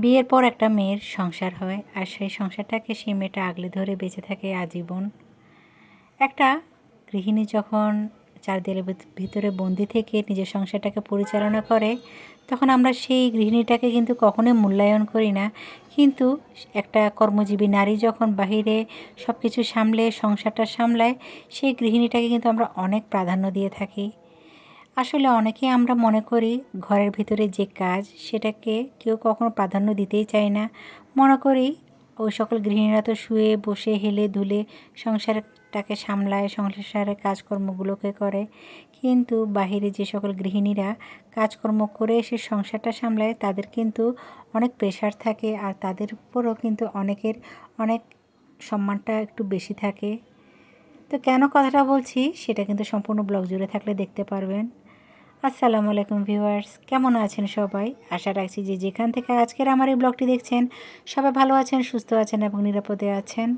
বিয়ের পর একটা মেয়ের সংসার হয়, আর সেই সংসারটাকে সেই মেয়েটা আগলে ধরে বেঁচে থাকে আজীবন। একটা গৃহিণী যখন চার দেয়ালের ভিতরে বন্দি থেকে নিজের সংসারটাকে পরিচালনা করে, তখন আমরা সেই গৃহিণীটাকে কিন্তু কখনোই মূল্যায়ন করি না। কিন্তু একটা কর্মজীবী নারী যখন বাহিরে সব কিছু সামলে সংসারটা সামলায়, সেই গৃহিণীটাকে কিন্তু আমরা অনেক প্রাধান্য দিয়ে থাকি। আসলে অনেকেই আমরা মনে করি ঘরের ভিতরে যে কাজ সেটাকে কেউ কখনো প্রাধান্য দিতেই চায় না। মনে করি ওই সকল গৃহিণীরা তো শুয়ে বসে হেলে দুলে সংসারটাকে সামলায়, সংসারের কাজকর্মগুলোকে করে। কিন্তু বাহিরে যে সকল গৃহিণীরা কাজকর্ম করে এসে সংসারটা সামলায়, তাদের কিন্তু অনেক প্রেশার থাকে, আর তাদের উপরও কিন্তু অনেক সম্মানটা একটু বেশি থাকে। তো কেন কথাটা বলছি সেটা কিন্তু সম্পূর্ণ ব্লগ জুড়ে থাকলে দেখতে পারবেন। আসসালামু আলাইকুম ভিউয়ার্স, কেমন আছেন সবাই? আশা রাখছি যে যেখান থেকে আজকের আমার এই ব্লগটি দেখছেন সবাই ভালো আছেন, সুস্থ আছেন এবং নিরাপদে আছেন।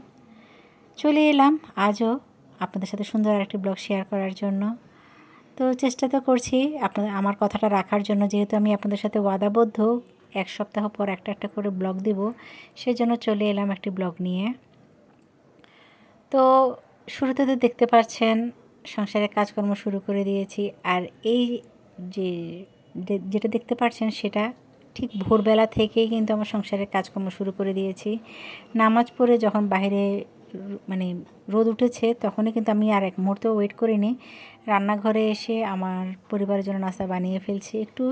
চলে এলাম আজও আপনাদের সাথে সুন্দর একটি ব্লগ শেয়ার করার জন্য। তো চেষ্টা তো করছি আমার কথাটা রাখার জন্য, যেহেতু আমি আপনাদের সাথে ওয়াদাবদ্ধ এক সপ্তাহ পর একটা করে ব্লগ দেব, সেজন্য চলে এলাম একটি ব্লগ নিয়ে। তো শুরুতে তো দেখতে পাচ্ছেন সংসারের কাজকর্ম শুরু করে দিয়েছি। আর এই যে যেটা দেখতে পাচ্ছেন সেটা ঠিক ভোরবেলা থেকেই কিন্তু আমার সংসারের কাজকর্ম শুরু করে দিয়েছি। নামাজ পড়ে যখন বাইরে মানে রোদ উঠেছে, তখনই কিন্তু আমি আর এক মুহূর্ত ওয়েট করিনি, রান্নাঘরে এসে আমার পরিবারের জন্য নাস্তা বানিয়ে ফেলছি। একটু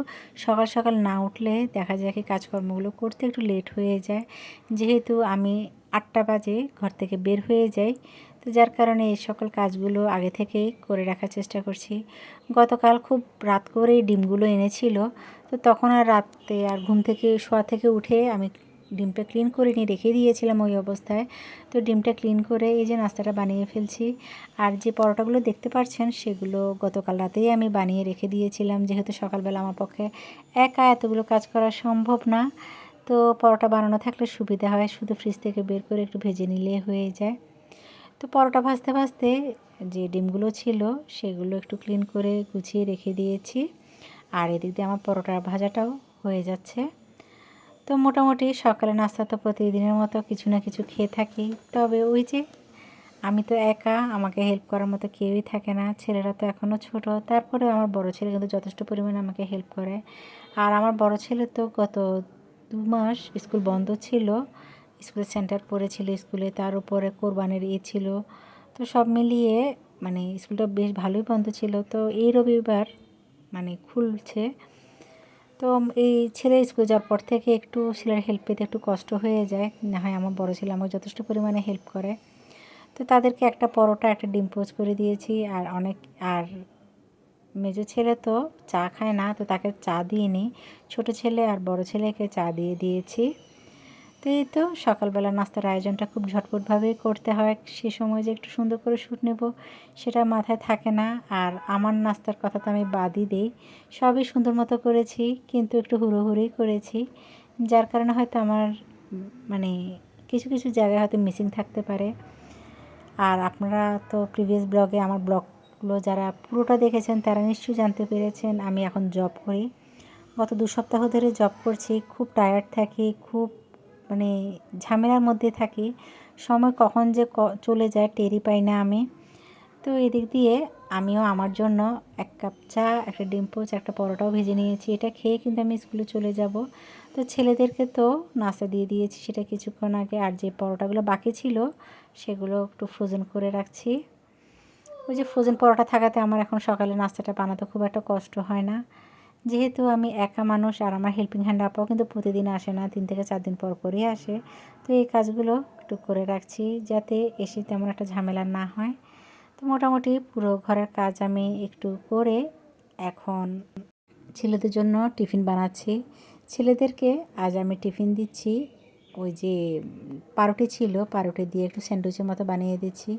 সকাল সকাল না উঠলে দেখা যায় কি কাজকর্মগুলো করতে একটু লেট হয়ে যায়, যেহেতু আমি 8টা বাজে ঘর থেকে বের হয়ে যাই। তো যার কারণে এই সকল কাজগুলো আগে থেকেই করে রাখার চেষ্টা করছি। গতকাল খুব রাত করেই ডিমগুলো এনেছিল, তো তখন আর রাতে আর ঘুম থেকে শোয়া থেকে উঠে আমি ডিমটা ক্লিন করে নিয়ে রেখে দিয়েছিলাম ওই অবস্থায়। তো ডিমটা ক্লিন করে এই যে নাস্তাটা বানিয়ে ফেলছি। আর যে পরোটাগুলো দেখতে পাচ্ছেন সেগুলো গতকাল রাতেই আমি বানিয়ে রেখে দিয়েছিলাম, যেহেতু সকালবেলা আমার পক্ষে একা এতগুলো কাজ করা সম্ভব না। তো পরোটা বানানো থাকলে সুবিধা হয়, শুধু ফ্রিজ থেকে বের করে একটু ভেজে নিলে হয়ে যায়। তো পরোটা ভাজতে ভাজতে যে ডিমগুলো ছিল সেগুলো একটু ক্লিন করে গুছিয়ে রেখে দিয়েছি, আর এদিক দিয়ে আমার পরোটা ভাজাটাও হয়ে যাচ্ছে। তো মোটামুটি সকালে নাস্তা তো প্রতিদিনের মতো কিছু না কিছু খেয়ে থাকি। তবে ওই যে আমি তো একা, আমাকে হেল্প করার মতো কেউই থাকে না, ছেলেরা তো এখনও ছোট। তারপরে আমার বড় ছেলে কিন্তু যথেষ্ট পরিমাণে আমাকে হেল্প করে। আর আমার বড় ছেলে তো গত 2 মাস স্কুল বন্ধ ছিল, স্কুলে সেন্টার পড়েছিল স্কুলে, তার উপরে কোরবানির ঈদ ছিল। তো সব মিলিয়ে মানে স্কুলটা বেশ ভালোই বন্ধ ছিল। তো এই রবিবার মানে খুলছে। তো এই ছেলে স্কুলে যাওয়ার পর থেকে একটু ছেলের হেল্প পেতে একটু কষ্ট হয়ে যায়। না হয় আমার বড় ছেলে আমাকে যথেষ্ট পরিমাণে হেল্প করে। তো তাদেরকে একটা পরোটা একটা ডিম পোচ করে দিয়েছি। আর মেজো ছেলে তো চা খায় না, তো তাকে চা দিইনি। ছোট ছেলে আর বড় ছেলেকে চা দিয়ে দিয়েছি। তো এই তো সকালবেলা নাস্তার আয়োজনটা খুব ঝটপটভাবেই করতে হয়। সে সময় যে একটু সুন্দর করে শ্যুট নেব সেটা মাথায় থাকে না। আর আমার নাস্তার কথা তো আমি বাদই দেই, সবই সুন্দর মতো করেছি, কিন্তু একটু হুড়োহুড়ি করেছি, যার কারণে হয়তো আমার মানে কিছু কিছু জায়গায় হয়তো মিসিং থাকতে পারে। আর আপনারা তো প্রিভিয়াস ব্লগে আমার ব্লগগুলো যারা পুরোটা দেখেছেন তারা নিশ্চয়ই জানতে পেরেছেন আমি এখন জব করি। গত 2 সপ্তাহ ধরে জব করছি, খুব টায়ার্ড থাকি, খুব মানে ঝামেলার মধ্যে থাকি, সময় কখন যে চলে যায় টেরই পাই না আমি। তো এদিক দিয়ে আমিও আমার জন্য 1 কাপ চা, একটা ডিম পোচ, একটা পরোটাও ভেজে নিয়েছি। এটা খেয়ে কিন্তু আমি স্কুলে চলে যাব। তো ছেলেদেরকে তো নাস্তা দিয়ে দিয়েছি সেটা কিছুক্ষণ আগে, আর যে পরোটাগুলো বাকি ছিল সেগুলো একটু ফ্রোজেন করে রাখছি। ওই যে ফ্রোজেন পরোটা থাকাতে আমার এখন সকালে নাস্তাটা বানাতে খুব একটা কষ্ট হয় না, যেহেতু আমি একা মানুষ। আর আমার হেল্পিং হ্যান্ড আপাও কিন্তু প্রতিদিন আসে না, 3 থেকে 4 দিন পর পরই আসে। তো এই কাজগুলো একটু করে রাখছি যাতে এসে তেমন একটা ঝামেলা না হয়। তো মোটামুটি পুরো ঘরের কাজ আমি একটু করে এখন ছেলেদের জন্য টিফিন বানাচ্ছি। ছেলেদেরকে আজ আমি টিফিন দিচ্ছি ওই যে পাউরুটি ছিল, পাউরুটি দিয়ে একটু স্যান্ডউইচের মতো বানিয়ে দিচ্ছি।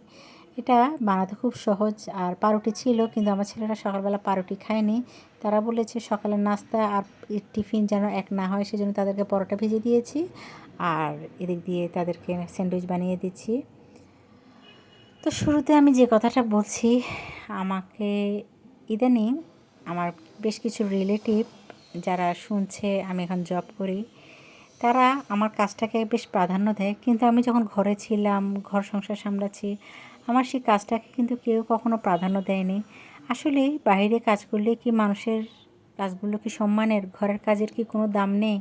এটা বানাতে খুব সহজ। আর পাউরুটি ছিল কিন্তু আমার ছেলেরা সকালবেলা পাউরুটি খায়নি, তারা বলেছে সকালের নাস্তা আর টিফিন যেন এক না হয়, সেজন্য তাদেরকে পরোটা ভেজে দিয়েছি আর এদিক দিয়ে তাদেরকে স্যান্ডউইচ বানিয়ে দিচ্ছি। তো শুরুতে আমি যে কথাটা বলছি, আমাকে ইদানিং আমার বেশ কিছু রিলেটিভ যারা শুনছে আমি এখন জব করি, তারা আমার কাজটাকে বেশ প্রাধান্য দেয়, কিন্তু আমি যখন ঘরে ছিলাম, ঘর সংসার সামলাচ্ছি, আমার সেই কাজটাকে কিন্তু কেউ কখনো প্রাধান্য দেয়নি। আসলে বাইরে কাজ করলে কি মানুষের কাজগুলো কি সম্মানের? ঘরের কাজের কি কোনো দাম নেই?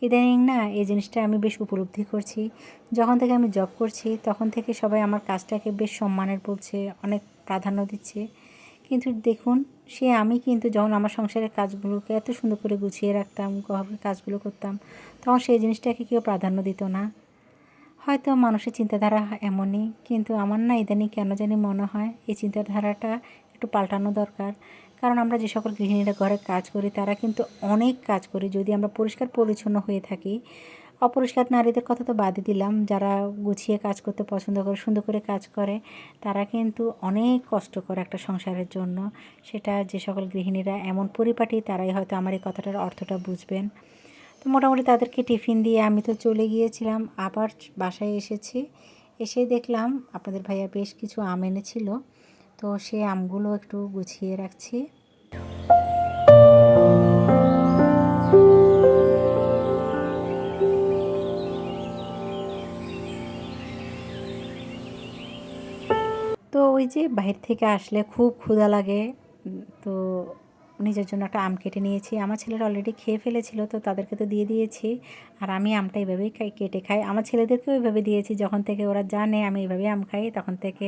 ইদানিং না এই জিনিসটা আমি বেশ উপলব্ধি করছি। যখন থেকে আমি জব করছি তখন থেকে সবাই আমার কাজটাকে বেশ সম্মানের বলছে, অনেক প্রাধান্য দিচ্ছে। কিন্তু দেখুন, আমি কিন্তু যখন আমার সংসারের কাজগুলোকে এত সুন্দর করে গুছিয়ে রাখতাম, ঘরের কাজগুলো করতাম, তখন সেই জিনিসটাকে কেউ প্রাধান্য দিত না। হয়তো মানুষের চিন্তাধারা এমনই, কিন্তু আমার না ইদানিং কেন জানি মনে হয় এই চিন্তাধারাটা একটু পাল্টানো দরকার। কারণ আমরা যে সকল গৃহিণীরা ঘরে কাজ করি তারা কিন্তু অনেক কাজ করি। যদি আমরা পরিষ্কার পরিচ্ছন্ন হয়ে থাকি, অপরিষ্কার নারীদের কথা তো বাদই দিলাম, যারা গুছিয়ে কাজ করতে পছন্দ করে, সুন্দর করে কাজ করে, তারা কিন্তু অনেক কষ্ট করে একটা সংসারের জন্য। সেটা যে সকল গৃহিণীরা এমন পরিপাটি তারাই হয়তো আমার এই কথাটার অর্থটা বুঝবেন। তো মোটামুটি তাদেরকে টিফিন দিয়ে আমি তো চলে গিয়েছিলাম, আবার বাসায় এসেছি। এসে দেখলাম আপনাদের ভাইয়া বেশ কিছু আম এনেছিল, তো সেই আমগুলো একটু গুছিয়ে রাখছি। তো ওই যে বাহির থেকে আসলে খুব ক্ষুধা লাগে, তো নিজের জন্য একটা আম কেটে নিয়েছি। আমার ছেলেরা অলরেডি খেয়ে ফেলেছিল, তো তাদেরকে তো দিয়ে দিয়েছি। আর আমি আমটা এইভাবেই কেটে খাই। আমার ছেলেদেরকেও এইভাবে দিয়েছি, যখন থেকে ওরা জানে আমি এইভাবেই আম খাই তখন থেকে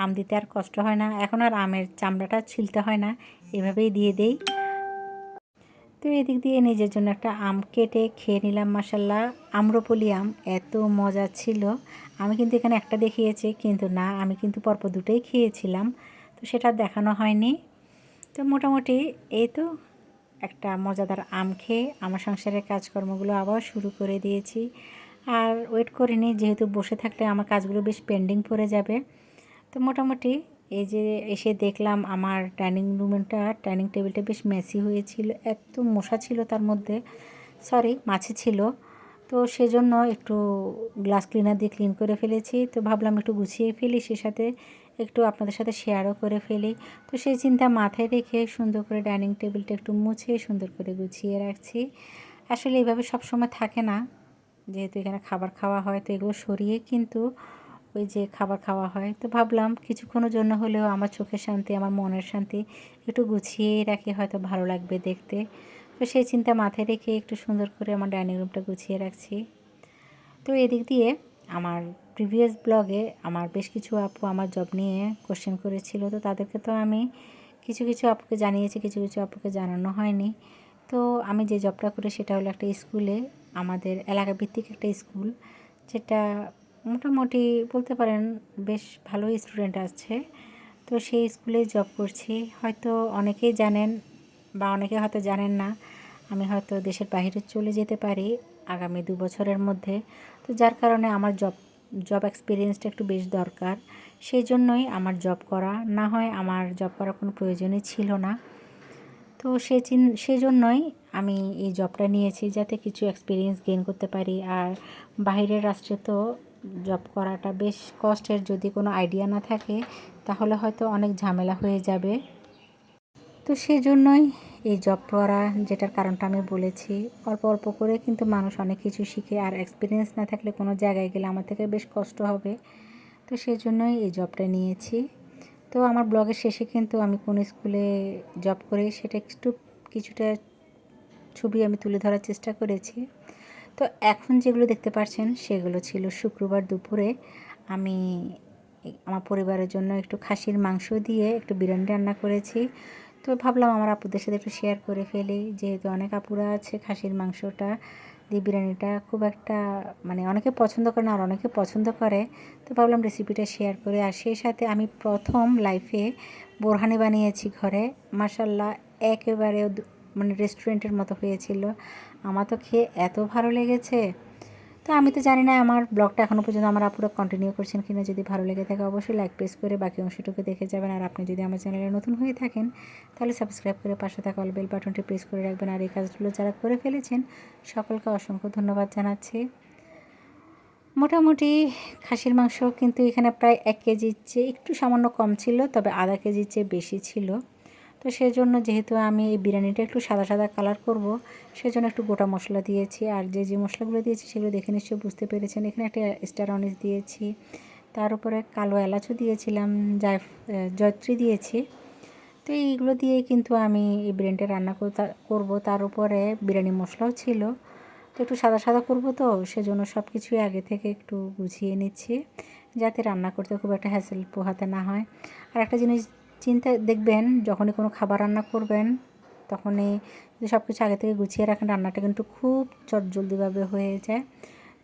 আম দিতে আর কষ্ট হয় না। এখন আর আমের চামড়াটা ছিলতে হয় না, এভাবেই দিয়ে দেই। তো এদিক দিয়ে নিজের জন্য একটা আম কেটে খেয়ে নিলাম। মাশাল্লাহ, আম্রপলি আম এত মজা ছিল। আমি কিন্তু এখানে একটা দেখিয়েছি, কিন্তু না, আমি কিন্তু পরপর দুটোই খেয়েছিলাম, তো সেটা দেখানো হয়নি। তো মোটামুটি এই তো একটা মজাদার আম খেয়ে আমার সংসারের কাজকর্মগুলো আবার শুরু করে দিয়েছি। আর ওয়েট করিনি, যেহেতু বসে থাকলে আমার কাজগুলো বেশ পেন্ডিং পড়ে যাবে। তো মোটামুটি এই যে এসে দেখলাম আমার ডাইনিং টেবিলটা বেশ মেসি হয়েছিল, এত মশা ছিল তার মধ্যে, সরি মাছি ছিল। তো সেজন্য একটু গ্লাস ক্লিনার দিয়ে ক্লিন করে ফেলেছি। তো ভাবলাম একটু গুছিয়ে ফেলি, সে সাথে একটু আপনাদের সাথে শেয়ারও করে ফেলি। তো সেই চিন্তা মাথায় রেখে সুন্দর করে ডাইনিং টেবিলটা একটু মুছে সুন্দর করে গুছিয়ে রাখছি। আসলে এইভাবে সবসময় থাকে না, যেহেতু এখানে খাবার খাওয়া হয়, তো এগুলো সরিয়ে কিন্তু ওই যে খাবার খাওয়া হয়। তো ভাবলাম কিছুক্ষণের জন্য হলেও আমার চোখের শান্তি, আমার মনের শান্তি, একটু গুছিয়েই রাখি, হয়তো ভালো লাগবে দেখতে। তো সেই চিন্তা মাথায় রেখে একটু সুন্দর করে আমার ডাইনিং রুমটা গুছিয়ে রাখছি। তো এদিক দিয়ে আমার প্রিভিয়াস ব্লগে আমার বেশ কিছু আপু আমার জব নিয়ে কোশ্চেন করেছিল, তো তাদেরকে তো আমি কিছু কিছু আপুকে জানিয়েছি, কিছু কিছু আপুকে জানানো হয়নি। তো আমি যে জবটা করি সেটা হলো একটা স্কুলে, আমাদের এলাকা ভিত্তিক একটা স্কুল, যেটা মোটামুটি বলতে পারেন বেশ ভালোই স্টুডেন্ট আছে। তো সেই স্কুলে জব করছি। হয়তো অনেকেই জানেন বা অনেকে হয়তো জানেন না, আমি হয়তো দেশের বাইরে চলে যেতে পারি আগামী 2 বছরের মধ্যে। তো যার কারণে আমার জব এক্সপিরিয়েন্সটা একটু বেশ দরকার। সেই জন্যই আমার জব করা, না হয় আমার জব করার কোনো প্রয়োজনই ছিল না। তো সেজন্যই আমি এই জবটা নিয়েছি, যাতে কিছু এক্সপিরিয়েন্স গেইন করতে পারি। আর বাইরের রাষ্ট্রে তো জব করাটা বেশ কষ্টের, যদি কোনো আইডিয়া না থাকে তাহলে হয়তো অনেক ঝামেলা হয়ে যাবে। তো সেজন্যই এই জব করা, যেটার কারণটা আমি বলেছি। অল্প অল্প করে কিন্তু মানুষ অনেক কিছু শিখে, আর এক্সপিরিয়েন্স না থাকলে কোনো জায়গায় গেলে আমার থেকে বেশ কষ্ট হবে। তো সেজন্যই এই জবটা নিয়েছি। তো আমার ব্লগের শেষে কিন্তু আমি কোন স্কুলে জব করি সেটা কিছুটা ছবি আমি তুলে ধরার চেষ্টা করেছি। তো এখন যেগুলো দেখতে পাচ্ছেন সেগুলো ছিল শুক্রবার দুপুরে আমি আমার পরিবারের জন্য একটু খাসির মাংস দিয়ে একটু বিরিয়ানি রান্না করেছি। তো ভাবলাম আমার আপুদের সাথে একটু শেয়ার করে ফেলি, যেহেতু অনেক আপুরা আছে খাসির মাংসটা দিয়ে বিরিয়ানিটা খুব একটা মানে অনেকে পছন্দ করে না, আর অনেকে পছন্দ করে। তো ভাবলাম রেসিপিটা শেয়ার করে। আর সেই সাথে আমি প্রথম লাইফে বোরহানি বানিয়েছি ঘরে। মাশাল্লাহ, একেবারে মানে রেস্টুরেন্টের মতো হয়েছিল। আমার তো খেয়ে এত ভালো লেগেছে। তো আমি তো জানি না আমার ব্লগটা এখনও পর্যন্ত আমার আপুরা কন্টিনিউ করছেন কিনা। যদি ভালো লেগে থাকে অবশ্যই লাইক প্রেস করে বাকি অংশটুকু দেখে যাবেন। আর আপনি যদি আমার চ্যানেলে নতুন হয়ে থাকেন তাহলে সাবস্ক্রাইব করে পাশে থাকা অল বেল বাটনটি প্রেস করে রাখবেন। আর এই কাজগুলো যারা করে ফেলেছেন সকলকে অসংখ্য ধন্যবাদ জানাচ্ছি। মোটামুটি খাসির মাংস কিন্তু এখানে প্রায় 1 কেজির চেয়ে একটু সামান্য কম ছিল, তবে আধা কেজির চেয়ে বেশি ছিল। তো সেজন্য যেহেতু আমি এই বিরিয়ানিটা একটু সাদা সাদা কালার করব, সেজন্য একটু গোটা মশলা দিয়েছি। আর যে মশলাগুলো দিয়েছি সেগুলো দেখে নিশ্চয়ই বুঝতে পেরেছেন। এখানে একটা স্টার অনিস দিয়েছি, তার উপরে কালো এলাচও দিয়েছিলাম, জয়ত্রী দিয়েছি। তো এইগুলো দিয়ে কিন্তু আমি এই বিরিয়ানিটা রান্না করব। তার উপরে বিরিয়ানি মশলাও ছিল। তো একটু সাদা সাদা করব, তো সেজন্য সব কিছুই আগে থেকে একটু গুছিয়ে নিচ্ছি, যাতে রান্না করতে খুব একটা হ্যাসেল পোহাতে না হয়। আর একটা জিনিস চিন্তা দেখবেন, যখনই কোনো খাবার রান্না করবেন তখনই যদি সব কিছু আগে থেকে গুছিয়ে রাখেন, রান্নাটা কিন্তু খুব চটজলদিভাবে হয়ে যায়।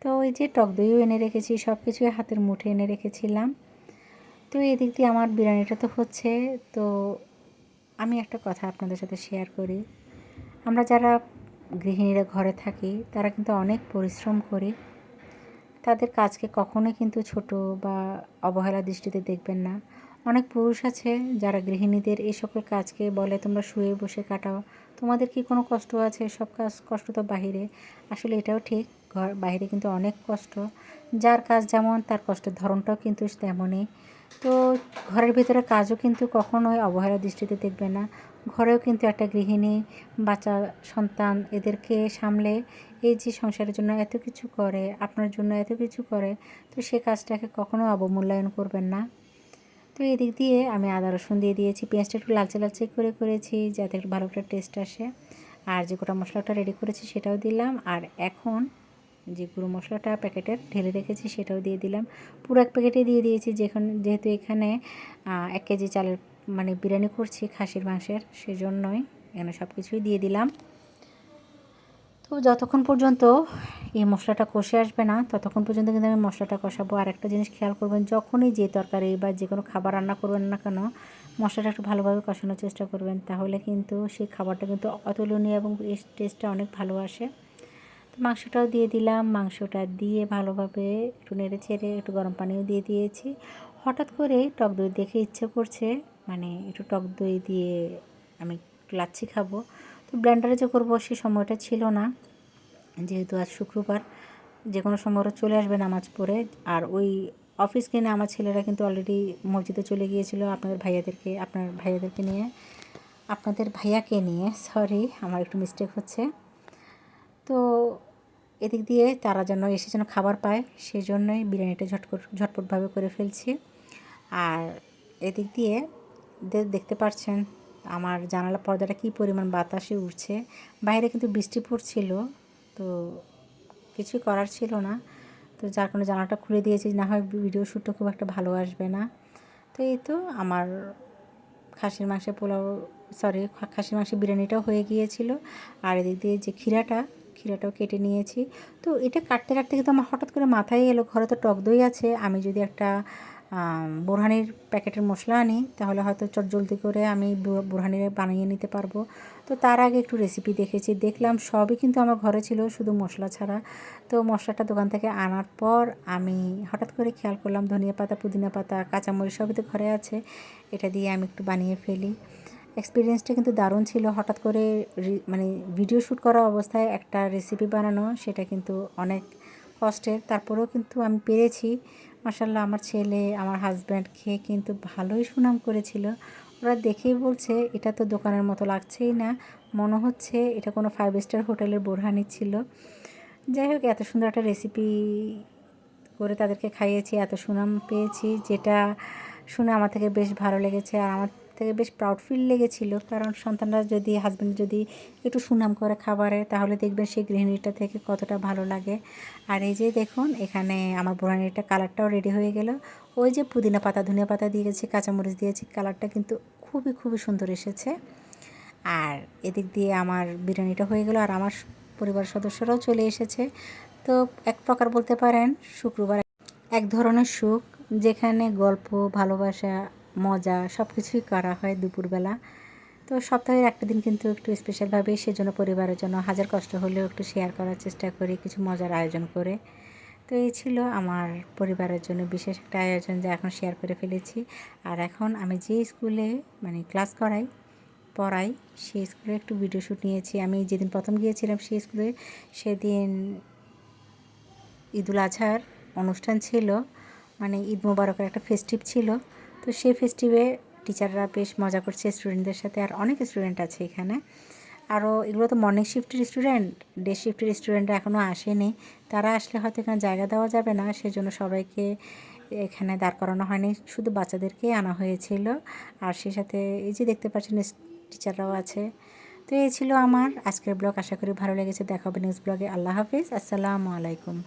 তো ওই যে টক দইও এনে রেখেছি, সব কিছুই হাতের মুঠে এনে রেখেছিলাম। তো এদিক দিয়ে আমার বিরিয়ানিটা তো হচ্ছে। তো আমি একটা কথা আপনাদের সাথে শেয়ার করি। আমরা যারা গৃহিণীরা ঘরে থাকি তারা কিন্তু অনেক পরিশ্রম করি। তাদের কাজকে কখনোই কিন্তু ছোট বা অবহেলা দৃষ্টিতে দেখবেন না। অনেক পুরুষ আছে যারা গৃহিণীদের এই সকল কাজকে বলে, তোমরা শুয়ে বসে কাটাও, তোমাদের কি কোনো কষ্ট আছে, সব কষ্ট তো বাহিরে। আসলে এটাও ঠিক, বাইরে কিন্তু অনেক কষ্ট। যার কাজ যেমন তার কষ্টের ধরনটাও কিন্তু তেমনই। তো ঘরের ভিতরে কাজও কিন্তু কখনোই অবহেলা দৃষ্টিতে দেখবে না। ঘরেও কিন্তু একটা গৃহিণী বাচ্চা সন্তান এদেরকে সামলে এই যে সংসারের জন্য এত কিছু করে, আপনার জন্য এত কিছু করে, তো সে কাজটাকে কখনো অবমূল্যায়ন করবেন না। তো এদিক দিয়ে আমি আদা রসুন দিয়ে দিয়েছি, পেঁয়াজটা একটু লালচে লালচে করে করেছি যাতে একটু ভালো একটা টেস্ট আসে। আর যে গোটা মশলাটা রেডি করেছি সেটাও দিলাম। আর এখন যে গুঁড়ো মশলাটা প্যাকেটের ঢেলে রেখেছি সেটাও দিয়ে দিলাম। পুরো এক প্যাকেটে দিয়ে দিয়েছি, যেহেতু এখানে 1 কেজি চালের মানে বিরিয়ানি করছি খাসির মাংসের, সেজন্যই এখানে সব কিছুই দিয়ে দিলাম। তো যতক্ষণ পর্যন্ত এই মশলাটা কষে আসবে না ততক্ষণ পর্যন্ত কিন্তু আমি মশলাটা কষাবো। আর একটা জিনিস খেয়াল করবেন, যখনই যে তরকারি বা যে কোনো খাবার রান্না করবেন না কেন, মশলাটা একটু ভালোভাবে কষানোর চেষ্টা করবেন, তাহলে কিন্তু সেই খাবারটা কিন্তু অতুলনীয় এবং টেস্টটা অনেক ভালো আসে। তো মাংসটাও দিয়ে দিলাম, মাংসটা দিয়ে ভালোভাবে একটু নেড়ে ছেড়ে একটু গরম পানিও দিয়ে দিয়েছি। হঠাৎ করে টক দই দেখে ইচ্ছে করছে, মানে একটু টক দই দিয়ে আমি একটু লাচ্ছি খাবো। তো ব্লেন্ডারে যে করবো সে সময়টা ছিল না, যেহেতু আজ শুক্রবার, যে কোনো সময় ওরা চলে আসবে নামাজ পড়ে। আর ওই অফিস কিনে আমার ছেলেরা কিন্তু অলরেডি মসজিদে চলে গিয়েছিল আপনার ভাইয়াদেরকে নিয়ে, আপনাদের ভাইয়াকে নিয়ে, সরি আমার একটু মিস্টেক হচ্ছে। তো এদিক দিয়ে তারা যেন এসে যেন খাবার পায়, সেই জন্যই বিরিয়ানিটা ঝটপটভাবে করে ফেলছি। আর এদিক দিয়ে দেখতে পাচ্ছেন আমার জানালা পর্দাটা কী পরিমাণ বাতাসে উঠছে। বাইরে কিন্তু বৃষ্টি পড়ছিল, তো কিছুই করার ছিল না, তো যার কারণে জানালাটা খুলে দিয়েছি, না হয় ভিডিও শ্যুটটা খুব একটা ভালো আসবে না। তো এই তো আমার খাসির মাংসের পোলাও, খাসির মাংসের বিরিয়ানিটাও হয়ে গিয়েছিল। আর এদিক দিয়ে যে ক্ষীরাটাও কেটে নিয়েছি। তো এটা কাটতে কাটতে কিন্তু আমার হঠাৎ করে মাথায় এলো, ঘরে তো টক দই আছে, আমি যদি একটা বোরহানির প্যাকেটের মশলা আনি তাহলে হয়তো চটজলদি করে আমি বোরহানির বানিয়ে নিতে পারবো। তো তার আগে একটু রেসিপি দেখলাম সবই কিন্তু আমার ঘরে ছিল, শুধু মশলা ছাড়া। তো মশলাটা দোকান থেকে আনার পর আমি হঠাৎ করে খেয়াল করলাম ধনিয়া পাতা, পুদিনা পাতা, কাঁচামরিচ সবই তো ঘরে আছে, এটা দিয়ে আমি একটু বানিয়ে ফেলি। এক্সপিরিয়েন্সটা কিন্তু দারুণ ছিল। হঠাৎ করে মানে ভিডিও শ্যুট করা অবস্থায় একটা রেসিপি বানানো, সেটা কিন্তু অনেক কষ্টের, তারপরেও কিন্তু আমি পেরেছি। মাশাআল্লাহ, আমার ছেলে আমার হাজব্যান্ড খেয়ে কিন্তু ভালোই সুনাম করেছিল। ওরা দেখেই বলছে এটা তো দোকানের মতো লাগছেই না, মনে হচ্ছে এটা কোনো 5 স্টার হোটেলের বোরহানি ছিল। যাই হোক, এত সুন্দর একটা রেসিপি করে তাদেরকে খাইয়েছি, এত সুনাম পেয়েছি, যেটা শুনে আমার থেকে বেশ ভালো লেগেছে। আর আমার থেকে বেশ প্রাউড ফিল লেগেছিল, কারণ সন্তানরা যদি, হাজব্যান্ড যদি একটু সুনাম করে খাবারে, তাহলে দেখবেন সেই গৃহিণীটা থেকে কতটা ভালো লাগে। আর এই যে দেখুন, এখানে আমার বোরহানিটা কালারটাও রেডি হয়ে গেল। ওই যে পুদিনা পাতা, ধনিয়া পাতা দিয়েছি, কাঁচামরিচ দিয়েছি, কালারটা কিন্তু খুবই খুবই সুন্দর এসেছে। আর এদিক দিয়ে আমার বিরিয়ানিটা হয়ে গেল, আর আমার পরিবার সদস্যরাও চলে এসেছে। তো এক প্রকার বলতে পারেন শুক্রবার এক ধরনের সুখ, যেখানে গল্প, ভালোবাসা, মজা সব কিছুই করা হয় দুপুরবেলা। তো সপ্তাহের একটা দিন কিন্তু একটু স্পেশালভাবে, সেজন্য পরিবারের জন্য হাজার কষ্ট হলেও একটু শেয়ার করার চেষ্টা করি, কিছু মজার আয়োজন করে। তো এই ছিল আমার পরিবারের জন্য বিশেষ একটা আয়োজন, যা এখন শেয়ার করে ফেলেছি। আর এখন আমি যে স্কুলে মানে ক্লাস পড়াই, সেই স্কুলে একটু ভিডিও শ্যুট নিয়েছি। আমি যেদিন প্রথম গিয়েছিলাম সেই স্কুলে, সেদিন ঈদুল আজহার অনুষ্ঠান ছিল, মানে ঈদ মোবারকের একটা ফেস্টিভ ছিল। তো সেই ফেস্টিভে টিচাররা বেশ মজা করছে স্টুডেন্টদের সাথে, আর অনেক স্টুডেন্ট আছে এখানে। আরও এগুলো তো মর্নিং শিফটের স্টুডেন্ট, ডে শিফটের স্টুডেন্টরা এখনও আসেনি। তারা আসলে হয়তো এখানে জায়গা দেওয়া যাবে না, সেজন্য সবাইকে এখানে দাঁড় করানো হয়নি, শুধু বাচ্চাদেরকেই আনা হয়েছিল। আর সেই সাথে এই যে দেখতে পাচ্ছেন টিচাররাও আছে। তো এই ছিল আমার আজকের ব্লগ। আশা করি ভালো লেগেছে। দেখা হবে নেক্সট ব্লগে। আল্লাহ হাফিজ, আসসালামু আলাইকুম।